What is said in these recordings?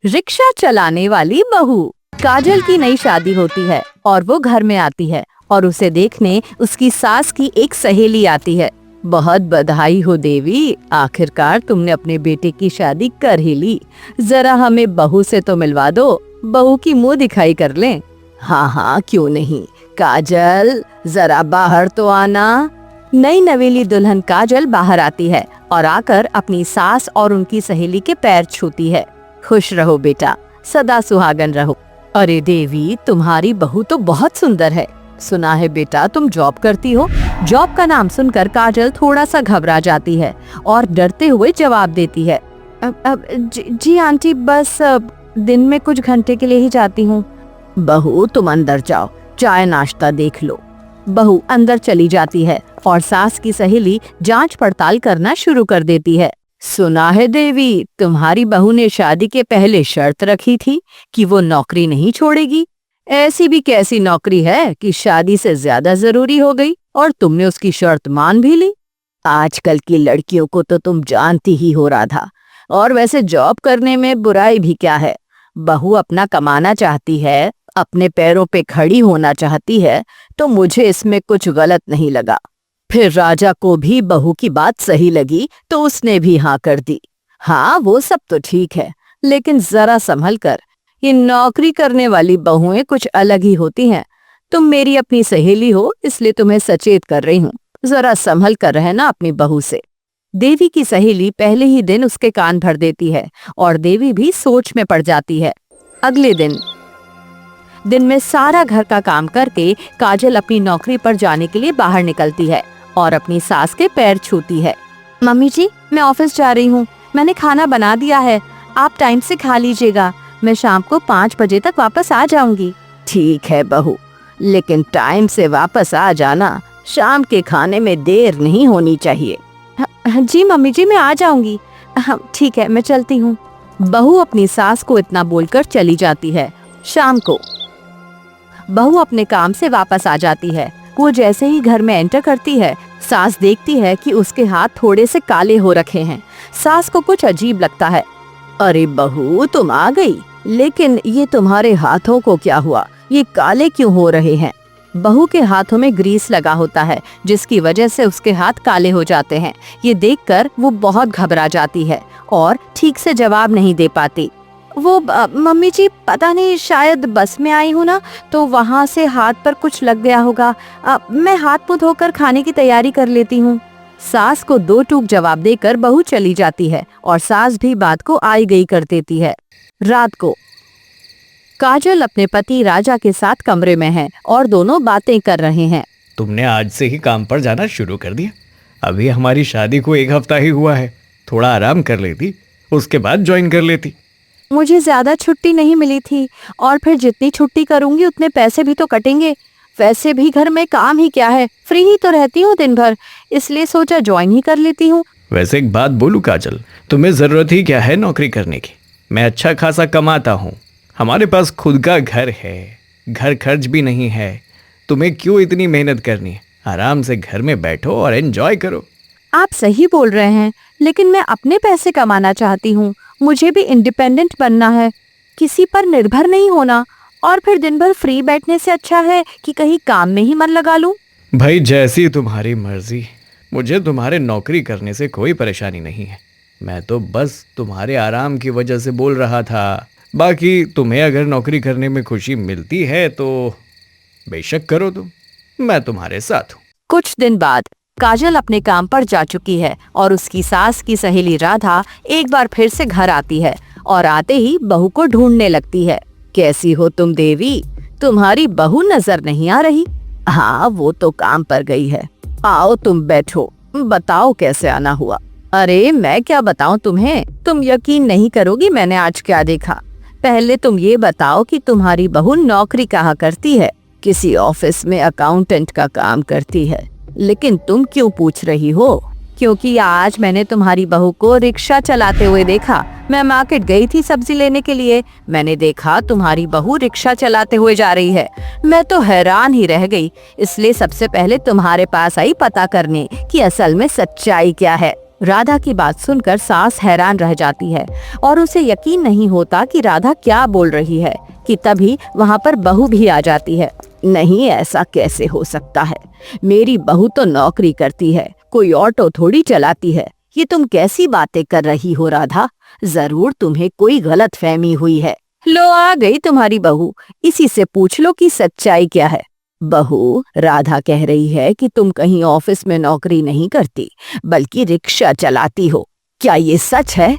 Rickshaw चलाने वाली बहू। काजल की नई शादी होती है और वो घर में आती है और उसे देखने उसकी सास की एक सहेली आती है। बहुत बधाई हो देवी, आखिरकार तुमने अपने बेटे की शादी कर ही ली। जरा हमें बहू से तो मिलवा दो, बहू की मुंह दिखाई कर लें। हाँ हाँ, क्यों नहीं। काजल, जरा बाहर तो आना। नई नवेली दुल्हन काजल बाहर आती है और आकर अपनी सास और उनकी सहेली के पैर छूती है। खुश रहो बेटा, सदा सुहागन रहो। अरे देवी, तुम्हारी बहू तो बहुत सुंदर है। सुना है बेटा तुम जॉब करती हो। जॉब का नाम सुनकर काजल थोड़ा सा घबरा जाती है और डरते हुए जवाब देती है, जी आंटी, बस दिन में कुछ घंटे के लिए ही जाती हूँ। बहू तुम अंदर जाओ, चाय नाश्ता देख लो। बहू अंदर चली जाती है और सास की सहेली जांच पड़ताल करना शुरू कर देती है। सुना है देवी, तुम्हारी बहू ने शादी के पहले शर्त रखी थी कि वो नौकरी नहीं छोड़ेगी। ऐसी भी कैसी नौकरी है कि शादी से ज्यादा जरूरी हो गई और तुमने उसकी शर्त मान भी ली। आजकल की लड़कियों को तो तुम जानती ही हो राधा, और वैसे जॉब करने में बुराई भी क्या है। बहू अपना कमाना चाहती है, अपने पैरों पे खड़ी होना चाहती है, तो मुझे इसमें कुछ गलत नहीं लगा। फिर राजा को भी बहू की बात सही लगी तो उसने भी हाँ कर दी। हाँ, वो सब तो ठीक है, लेकिन जरा संभल कर। ये नौकरी करने वाली बहुएं कुछ अलग ही होती हैं। तुम मेरी अपनी सहेली हो, इसलिए तुम्हें सचेत कर रही हूँ। जरा संभल कर रहना अपनी बहू से। देवी की सहेली पहले ही दिन उसके कान भर देती है और देवी भी सोच में पड़ जाती है। अगले दिन में सारा घर का काम करके काजल अपनी नौकरी पर जाने के लिए बाहर निकलती है और अपनी सास के पैर छूती है। मम्मी जी, मैं ऑफिस जा रही हूँ। मैंने खाना बना दिया है, आप टाइम से खा लीजिएगा। मैं शाम को 5 बजे तक वापस आ जाऊंगी। ठीक है बहू, लेकिन टाइम से वापस आ जाना। शाम के खाने में देर नहीं होनी चाहिए। जी मम्मी जी, मैं आ जाऊंगी। ठीक है, मैं चलती हूँ। बहू अपनी सास को इतना बोलकर चली जाती है। शाम को बहू अपने काम से वापस आ जाती है। वो जैसे ही घर में एंटर करती है, सास देखती है कि उसके हाथ थोड़े से काले हो रखे हैं। सास को कुछ अजीब लगता है। अरे बहू, तुम आ गई, लेकिन ये तुम्हारे हाथों को क्या हुआ? ये काले क्यों हो रहे हैं? बहू के हाथों में ग्रीस लगा होता है, जिसकी वजह से उसके हाथ काले हो जाते हैं। ये देखकर वो बहुत घबरा जाती है और ठीक से जवाब नहीं दे पाती। वो मम्मी जी, पता नहीं, शायद बस में आई हूँ ना, तो वहाँ से हाथ पर कुछ लग गया होगा। मैं हाथ मुंह धोकर खाने की तैयारी कर लेती हूँ। सास को 2 टूक जवाब देकर बहू चली जाती है और सास भी बात को आई गई कर देती है। रात को काजल अपने पति राजा के साथ कमरे में है और दोनों बातें कर रहे हैं। तुमने आज से ही काम पर जाना शुरू कर दिया? अभी हमारी शादी को 1 हफ्ता ही हुआ है। थोड़ा आराम कर लेती, उसके बाद ज्वाइन कर लेती। मुझे ज्यादा छुट्टी नहीं मिली थी, और फिर जितनी छुट्टी करूंगी उतने पैसे भी तो कटेंगे। वैसे भी घर में काम ही क्या है, फ्री ही तो रहती हूँ दिन भर, इसलिए सोचा ज्वाइन ही कर लेती हूँ। वैसे एक बात बोलूं काजल, तुम्हें जरूरत ही क्या है नौकरी करने की? मैं अच्छा खासा कमाता हूँ, हमारे पास खुद का घर है, घर खर्च भी नहीं है। तुम्हें क्यों इतनी मेहनत करनी है? आराम से घर में बैठो और एंजॉय करो। आप सही बोल रहे हैं, लेकिन मैं अपने पैसे कमाना चाहती हूँ। मुझे भी इंडिपेंडेंट बनना है, किसी पर निर्भर नहीं होना। और फिर दिन भर फ्री बैठने से अच्छा है कि कहीं काम में ही मन लगा लूं। भाई, जैसी तुम्हारी मर्जी। मुझे तुम्हारे नौकरी करने से कोई परेशानी नहीं है। मैं तो बस तुम्हारे आराम की वजह से बोल रहा था। बाकी तुम्हें अगर नौकरी करने में खुशी मिलती है तो बेशक करो तुम, मैं तुम्हारे साथ हूँ। कुछ दिन बाद काजल अपने काम पर जा चुकी है और उसकी सास की सहेली राधा एक बार फिर से घर आती है और आते ही बहू को ढूंढने लगती है। कैसी हो तुम देवी? तुम्हारी बहू नजर नहीं आ रही। हाँ, वो तो काम पर गई है। आओ तुम बैठो, बताओ कैसे आना हुआ। अरे मैं क्या बताऊं तुम्हें, तुम यकीन नहीं करोगी मैंने आज क्या देखा। पहले तुम ये बताओ कि तुम्हारी बहू नौकरी कहाँ करती है? किसी ऑफिस में अकाउंटेंट का काम करती है। लेकिन तुम क्यों पूछ रही हो? क्योंकि आज मैंने तुम्हारी बहू को रिक्शा चलाते हुए देखा। मैं मार्केट गई थी सब्जी लेने के लिए, मैंने देखा तुम्हारी बहू रिक्शा चलाते हुए जा रही है। मैं तो हैरान ही रह गई, इसलिए सबसे पहले तुम्हारे पास आई पता करने कि असल में सच्चाई क्या है। राधा की बात सुनकर सास हैरान रह जाती है और उसे यकीन नहीं होता कि राधा क्या बोल रही है कि तभी वहाँ पर बहू भी आ जाती है। नहीं, ऐसा कैसे हो सकता है? मेरी बहू तो नौकरी करती है, कोई ऑटो थोड़ी चलाती है। ये तुम कैसी बातें कर रही हो राधा? जरूर तुम्हें कोई गलतफहमी हुई है। लो, आ गई तुम्हारी बहू, इसी से पूछ लो कि सच्चाई क्या है। बहू, राधा कह रही है कि तुम कहीं ऑफिस में नौकरी नहीं करती बल्कि रिक्शा चलाती हो। क्या ये सच है?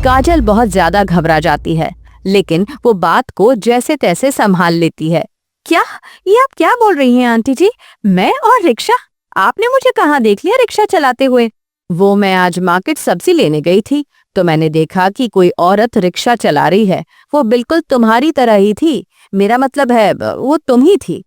काजल बहुत ज्यादा घबरा जाती है, लेकिन वो बात को जैसे तैसे संभाल लेती है। क्या? ये आप क्या बोल रही हैं आंटी जी? मैं और रिक्शा? आपने मुझे कहाँ देख लिया रिक्शा चलाते हुए? वो मैं आज मार्केट सब्जी लेने गई थी तो मैंने देखा कि कोई औरत रिक्शा चला रही है। वो बिल्कुल तुम्हारी तरह ही थी। मेरा मतलब है वो तुम ही थी।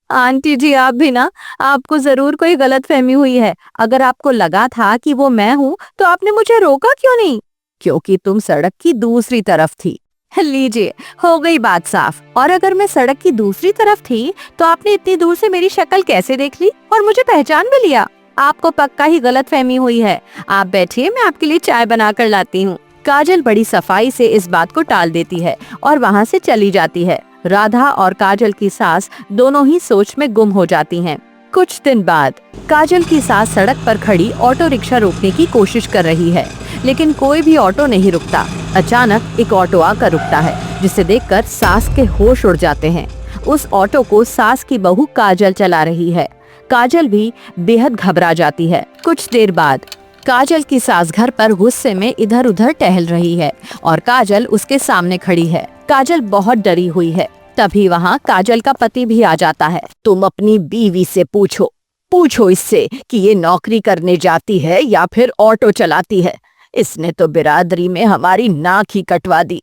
आंटी जी, आप भी ना, आपको जरूर कोई गलतफहमी हुई है। अगर आपको लगा था कि वो मैं हूँ तो आपने मुझे रोका क्यों नहीं? क्योंकि तुम सड़क की दूसरी तरफ थी। लीजिए, हो गई बात साफ। और अगर मैं सड़क की दूसरी तरफ थी तो आपने इतनी दूर से मेरी शक्ल कैसे देख ली और मुझे पहचान भी लिया? आपको पक्का ही गलतफहमी हुई है। आप बैठिए, मैं आपके लिए चाय बना कर लाती हूँ। काजल बड़ी सफाई से इस बात को टाल देती है और वहाँ से चली जाती है। राधा और काजल की सास दोनों ही सोच में गुम हो जाती हैं। कुछ दिन बाद काजल की सास सड़क पर खड़ी ऑटो रिक्शा रोकने की कोशिश कर रही है, लेकिन कोई भी ऑटो नहीं रुकता। अचानक एक ऑटो आकर रुकता है, जिसे देखकर सास के होश उड़ जाते हैं। उस ऑटो को सास की बहू काजल चला रही है। काजल भी बेहद घबरा जाती है। कुछ देर बाद काजल की सास घर पर गुस्से में इधर उधर टहल रही है और काजल उसके सामने खड़ी है। काजल बहुत डरी हुई है। तभी वहाँ काजल का पति भी आ जाता है। तुम अपनी बीवी से पूछो इससे कि ये नौकरी करने जाती है या फिर ऑटो चलाती है। इसने तो बिरादरी में हमारी नाक ही कटवा दी।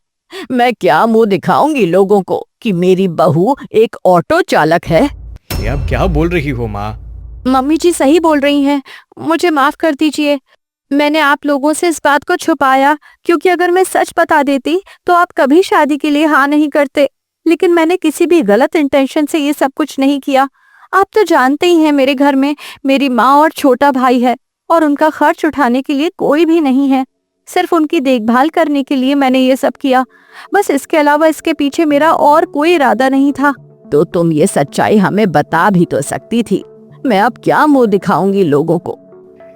मैं क्या मुंह दिखाऊंगी लोगों को कि मेरी बहू एक ऑटो चालक है। ये आप क्या बोल रही हो माँ? मम्मी जी सही बोल रही हैं। मुझे माफ कर दीजिए। मैंने आप लोगों से इस बात को छुपाया क्योंकि अगर मैं सच बता देती तो आप कभी शादी के लिए हाँ नहीं करते। लेकिन मैंने किसी भी गलत इंटेंशन से ये सब कुछ नहीं किया। आप तो जानते ही हैं, मेरे घर में मेरी माँ और छोटा भाई है और उनका खर्च उठाने के लिए कोई भी नहीं है। सिर्फ उनकी देखभाल करने के लिए मैंने ये सब किया। बस इसके अलावा इसके पीछे मेरा और कोई इरादा नहीं था। तो तुम ये सच्चाई हमें बता भी तो सकती थी। मैं अब क्या मुंह दिखाऊंगी लोगों को?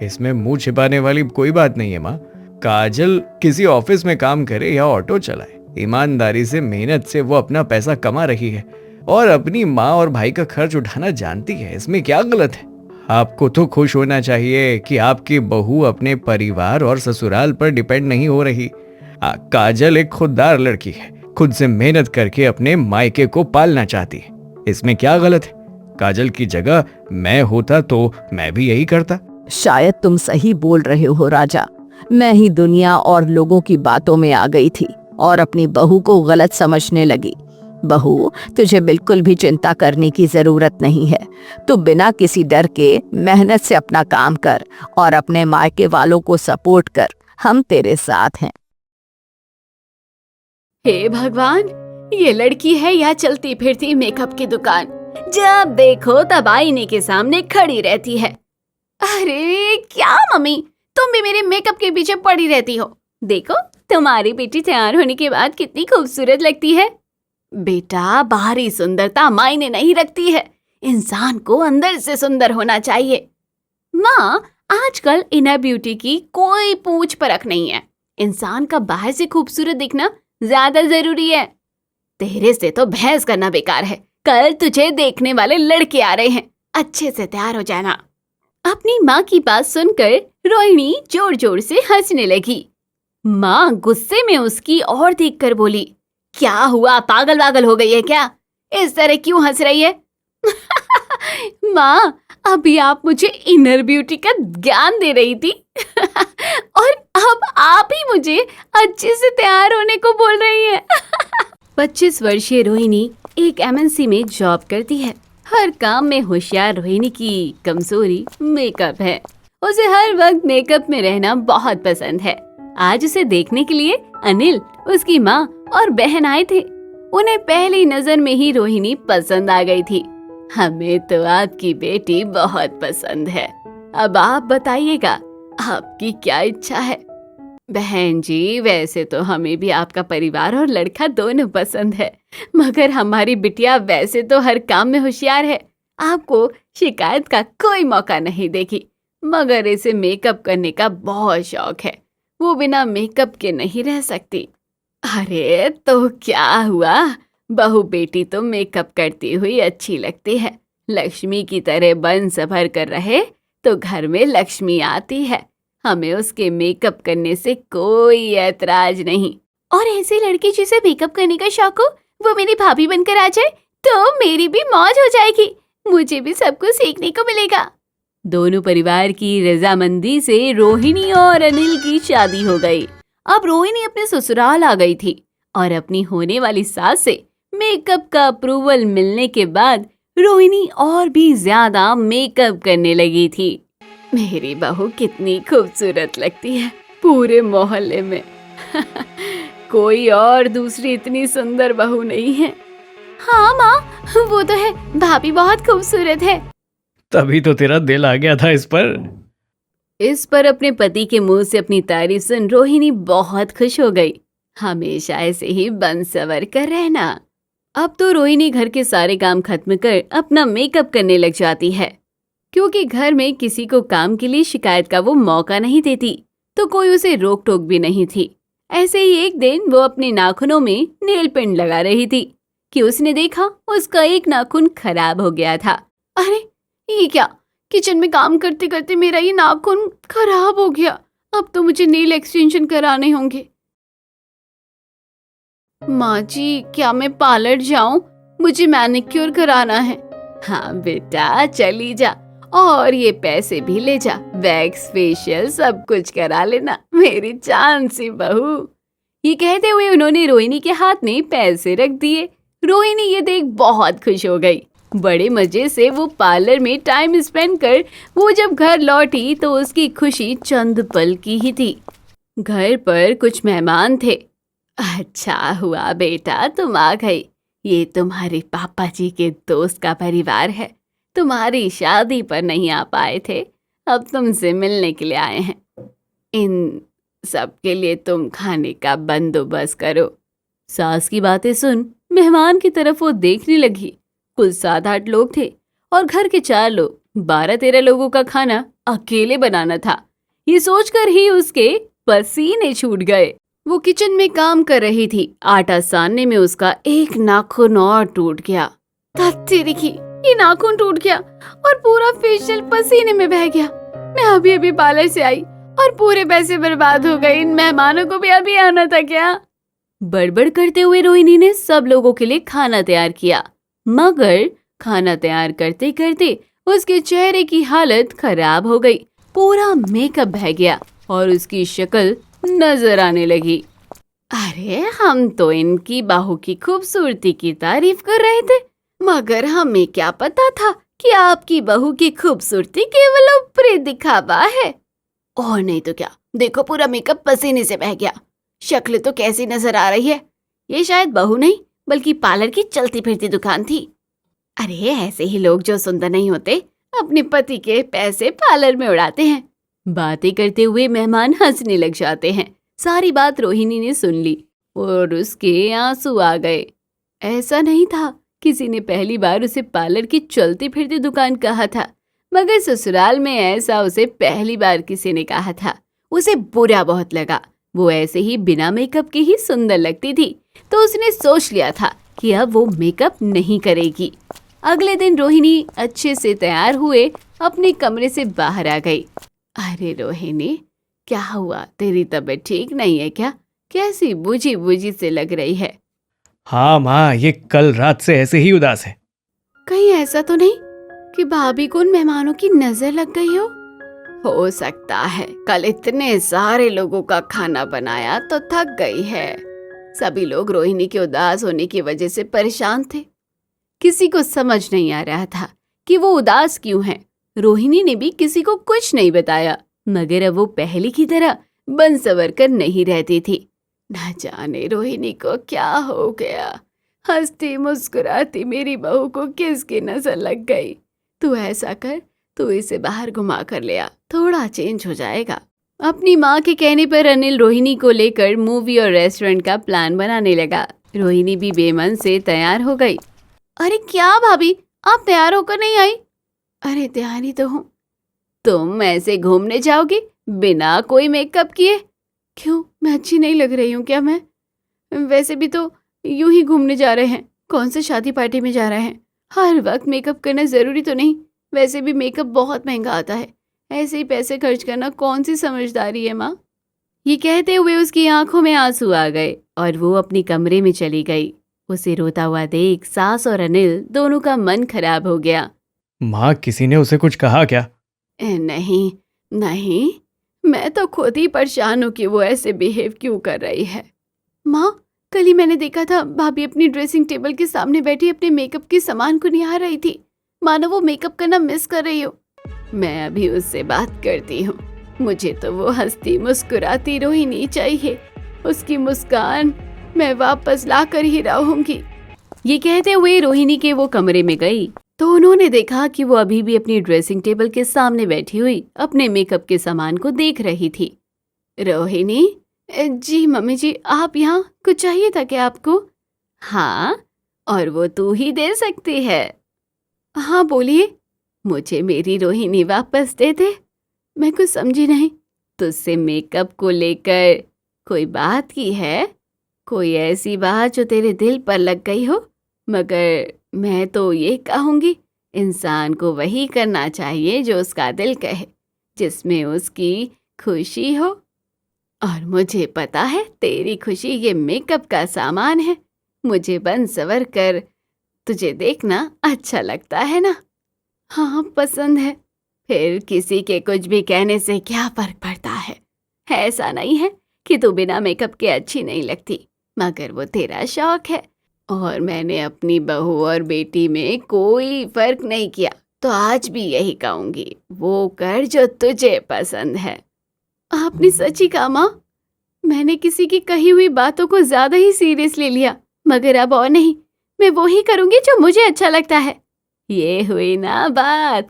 इसमें मुंह छिपाने वाली कोई बात नहीं है माँ। काजल किसी ऑफिस में काम करे या ऑटो चलाए, ईमानदारी से मेहनत से वो अपना पैसा कमा रही है और अपनी माँ और भाई का खर्च उठाना जानती है। इसमें क्या गलत है? आपको तो खुश होना चाहिए कि आपकी बहू अपने परिवार और ससुराल पर डिपेंड नहीं हो रही। काजल एक खुददार लड़की है, खुद से मेहनत करके अपने मायके को पालना चाहती है। इसमें क्या गलत है? काजल की जगह मैं होता तो मैं भी यही करता। शायद तुम सही बोल रहे हो राजा। मैं ही दुनिया और लोगों की बातों में आ गई थी और अपनी बहू को गलत समझने लगी। बहू, तुझे बिल्कुल भी चिंता करने की जरूरत नहीं है। तू बिना किसी डर के मेहनत से अपना काम कर और अपने मायके वालों को सपोर्ट कर। हम तेरे साथ हैं। हे भगवान, ये लड़की है या चलती फिरती मेकअप की दुकान। जब देखो तब आईने के सामने खड़ी रहती है। अरे क्या मम्मी, तुम भी मेरे मेकअप के पीछे पड़ी रहती हो। देखो तुम्हारी बेटी तैयार होने के बाद कितनी खूबसूरत लगती है। बेटा, बाहरी सुंदरता मायने नहीं रखती है, इंसान को अंदर से सुंदर होना चाहिए। माँ, आजकल इनर ब्यूटी की कोई पूछ परख नहीं है। इंसान का बाहर से खूबसूरत दिखना ज्यादा जरूरी है। तेरे से तो बहस करना बेकार है। कल तुझे देखने वाले लड़के आ रहे हैं, अच्छे से तैयार हो जाना। अपनी माँ की बात सुनकर रोहिणी जोर जोर से हंसने लगी। माँ गुस्से में उसकी ओर देखकर बोली, क्या हुआ, पागल वागल हो गई है क्या? इस तरह क्यों हंस रही है? माँ, अभी आप मुझे इनर ब्यूटी का ज्ञान दे रही थी और अब आप ही मुझे अच्छे से तैयार होने को बोल रही हैं। 25 वर्षीय रोहिणी एक एमएनसी में जॉब करती है। हर काम में होशियार रोहिणी की कमजोरी मेकअप है। उसे हर वक्त मेकअप में रहना बहुत पसंद है। आज उसे देखने के लिए अनिल, उसकी माँ और बहन आए थे। उन्हें पहली नजर में ही रोहिणी पसंद आ गई थी। हमें तो आपकी बेटी बहुत पसंद है। अब आप बताइएगा, आपकी क्या इच्छा है? बहन जी, वैसे तो हमें भी आपका परिवार और लड़का दोनों पसंद है, मगर हमारी बिटिया वैसे तो हर काम में होशियार है, आपको शिकायत का कोई मौका नहीं देगी, मगर इसे मेकअप करने का बहुत शौक है, वो बिना मेकअप के नहीं रह सकती। अरे तो क्या हुआ, बहू बेटी तो मेकअप करती हुई अच्छी लगती है, लक्ष्मी की तरह बन संभर कर रहे तो घर में लक्ष्मी आती है, हमें उसके मेकअप करने से कोई ऐतराज नहीं। और ऐसे लड़के जिसे मेकअप करने का शौक हो वो मेरी भाभी बनकर आ जाए तो मेरी भी मौज हो जाएगी, मुझे भी सब कुछ सीखने को मिलेगा। दोनों परिवार की रजामंदी से रोहिणी और अनिल की शादी हो गई। अब रोहिणी अपने ससुराल आ गई थी और अपनी होने वाली सास से मेकअप का अप्रूवल मिलने के बाद रोहिणी और भी ज्यादा मेकअप करने लगी थी। मेरी बहू कितनी खूबसूरत लगती है पूरे मोहल्ले में। कोई और दूसरी इतनी सुंदर बहू नहीं है। हाँ माँ, वो तो है, भाभी बहुत खूबसूरत है। तभी तो तेरा दिल आ गया था इस पर अपने पति के मुंह से अपनी तारीफ सुन रोहिणी बहुत खुश हो गई। हमेशा ऐसे ही बन संवर कर रहना। अब तो रोहिणी घर के सारे काम खत्म कर अपना मेकअप करने लग जाती है, क्योंकि घर में किसी को काम के लिए शिकायत का वो मौका नहीं देती, तो कोई उसे रोक टोक भी नहीं थी। ऐसे ही एक दिन वो अपने नाखूनों में नेल पेंट लगा रही थी कि उसने देखा उसका एक नाखून खराब हो गया था। अरे ये क्या, किचन में काम करते करते मेरा ये नाखून खराब हो गया, अब तो मुझे नेल एक्सटेंशन कराने होंगे। माँ जी, क्या मैं पार्लर जाऊं? मुझे मैनिक्योर कराना है। हाँ बेटा, चली जा और ये पैसे भी ले जा, वैक्स फेशियल सब कुछ करा लेना, मेरी जान सी बहू। ये कहते हुए उन्होंने रोहिणी के हाथ में पैसे रख दिए। रोहिणी ये देख बहुत खुश हो गई। बड़े मजे से वो पार्लर में टाइम स्पेंड कर वो जब घर लौटी तो उसकी खुशी चंद पल की ही थी। घर पर कुछ मेहमान थे। अच्छा हुआ बेटा तुम आ गई, ये तुम्हारे पापा जी के दोस्त का परिवार है, तुम्हारी शादी पर नहीं आ पाए थे, अब तुमसे मिलने के लिए आए हैं। इन सब के लिए तुम खाने का बंदोबस्त करो। सास की बातें सुन मेहमान की तरफ वो देखने लगी। कुल 7-8 लोग थे और घर के 4 लोग, 12-13 लोगों का खाना अकेले बनाना था। ये सोचकर ही उसके पसीने छूट गए। वो किचन में काम कर रही थी, आटा सानने में उसका एक नाखून और टूट गया। तेरी की, ये नाखून टूट गया और पूरा फेशियल पसीने में बह गया। मैं अभी अभी पार्लर से आई और पूरे पैसे बर्बाद हो गए। इन मेहमानों को भी अभी आना था क्या? बड़बड़ करते हुए रोहिणी ने सब लोगों के लिए खाना तैयार किया, मगर खाना तैयार करते करते उसके चेहरे की हालत खराब हो गई। पूरा मेकअप बह गया और उसकी शक्ल नजर आने लगी। अरे हम तो इनकी बहू की खूबसूरती की तारीफ कर रहे थे, मगर हमें क्या पता था कि आपकी बहू की खूबसूरती केवल ऊपरी दिखावा है। और नहीं तो क्या, देखो पूरा मेकअप पसीने से बह गया, शक्ल तो कैसी नजर आ रही है। ये शायद बहू नहीं बल्कि पार्लर की चलती फिरती दुकान थी। अरे ऐसे ही लोग जो सुंदर नहीं होते अपने पति के पैसे पार्लर में उड़ाते हैं। बातें करते हुए मेहमान हंसने लग जाते हैं। सारी बात रोहिणी ने सुन ली और उसके आंसू आ गए। ऐसा नहीं था, किसी ने पहली बार उसे पार्लर की चलती फिरती दुकान कहा था, मगर ससुराल में ऐसा उसे पहली बार किसी ने कहा था। उसे बुरा बहुत लगा। वो ऐसे ही बिना मेकअप के ही सुंदर लगती थी, तो उसने सोच लिया था कि अब वो मेकअप नहीं करेगी। अगले दिन रोहिणी अच्छे से तैयार हुए अपने कमरे से बाहर आ गई। अरे रोहिणी, क्या हुआ? तेरी तबीयत ठीक नहीं है क्या? कैसी बुझी बुझी से लग रही है। हाँ माँ, ये कल रात से ऐसे ही उदास है। कहीं ऐसा तो नहीं कि भाभी को उन मेहमानों की नजर लग गई हो सकता है कल इतने सारे लोगों का खाना बनाया तो थक गई है। सभी लोग रोहिणी के उदास होने की वजह से परेशान थे। किसी को समझ नहीं आ रहा था कि वो उदास क्यों है। रोहिणी ने भी किसी को कुछ नहीं बताया, मगर अब वो पहले की तरह बन संवर कर नहीं रहती थी। न जाने रोहिणी को क्या हो गया, हंसती मुस्कुराती मेरी बहू को किसकी नजर लग गई। तू ऐसा कर, तू इसे बाहर घुमा कर ले आ, थोड़ा चेंज हो जाएगा। अपनी माँ के कहने पर अनिल रोहिणी को लेकर मूवी और रेस्टोरेंट का प्लान बनाने लगा। रोहिणी भी बेमन से तैयार हो गई। अरे क्या भाभी, आप तैयार होकर नहीं आई? अरे तैयार ही तो हूँ। तुम ऐसे घूमने जाओगी बिना कोई मेकअप किए? क्यों, मैं अच्छी नहीं लग रही हूँ क्या? मैं वैसे भी तो यूं ही घूमने जा रहे हैं, कौन से शादी पार्टी में जा रहे हैं। हर वक्त मेकअप करना जरूरी तो नहीं। वैसे भी मेकअप बहुत महंगा आता है, ऐसे ही पैसे खर्च करना कौन सी समझदारी है माँ। ये कहते हुए उसकी आंखों में आंसू आ गए और वो अपनी कमरे में चली गई। उसे रोता हुआ देख सास और अनिल दोनों का मन खराब हो गया। माँ, किसी ने उसे कुछ कहा क्या? नहीं नहीं, मैं तो खुद ही परेशान हूँ कि वो ऐसे बिहेव क्यों कर रही है। माँ, कल ही मैंने देखा था भाभी अपनी ड्रेसिंग टेबल के सामने बैठी अपने मेकअप के सामान को निहार रही थी, मानो वो मेकअप करना मिस कर रही हो। मैं अभी उससे बात करती हूँ। मुझे तो वो हंसती मुस्कुराती रोहिणी चाहिए, उसकी मुस्कान मैं वापस ला कर ही रहूंगी। ये कहते हुए रोहिणी के वो कमरे में गई तो उन्होंने देखा कि वो अभी भी अपनी ड्रेसिंग टेबल के सामने बैठी हुई अपने मेकअप के सामान को देख रही थी। रोहिणी, जी मम्मी जी, आप यहाँ? कुछ चाहिए था क्या आपको? हाँ, और वो तू ही दे सकती है। हाँ बोलिए। मुझे मेरी रोहिणी वापस दे दे। मैं कुछ समझी नहीं। तुझसे मेकअप को लेकर कोई बात की है? कोई ऐसी बात जो तेरे दिल पर लग गई हो? मगर मैं तो ये कहूँगी, इंसान को वही करना चाहिए जो उसका दिल कहे, जिसमें उसकी खुशी हो। और मुझे पता है तेरी खुशी ये मेकअप का सामान है। मुझे बन सवर कर तुझे देखना अच्छा लगता है ना? हाँ, पसंद है। फिर किसी के कुछ भी कहने से क्या फर्क पड़ता है? ऐसा नहीं है कि तू बिना मेकअप के अच्छी नहीं लगती, मगर वो तेरा शौक है और मैंने अपनी बहू और बेटी में कोई फर्क नहीं किया, तो आज भी यही कहूंगी, वो कर जो तुझे पसंद है। आपने सच ही कहा माँ। मैंने किसी की कही हुई बातों को ज्यादा ही सीरियस ले लिया, मगर अब और नहीं, मैं वो ही करूंगी जो मुझे अच्छा लगता है। ये हुई ना बात।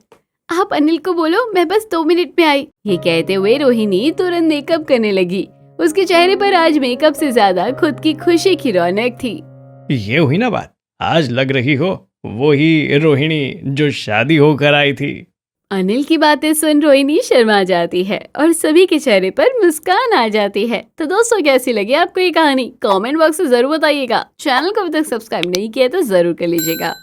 आप अनिल को बोलो मैं बस 2 मिनट में आई। ये कहते हुए रोहिणी तुरंत मेकअप करने लगी। उसके चेहरे पर आज मेकअप से ज्यादा खुद की खुशी की रौनक थी। ये हुई ना बात, आज लग रही हो वो ही रोहिणी जो शादी होकर आई थी। अनिल की बातें सुन रोहिणी शर्मा जाती है और सभी के चेहरे पर मुस्कान आ जाती है। तो दोस्तों, कैसी लगी आपको ये कहानी? कमेंट बॉक्स में जरूर बताइएगा। चैनल को अभी तक सब्सक्राइब नहीं किया तो जरूर कर लीजिएगा।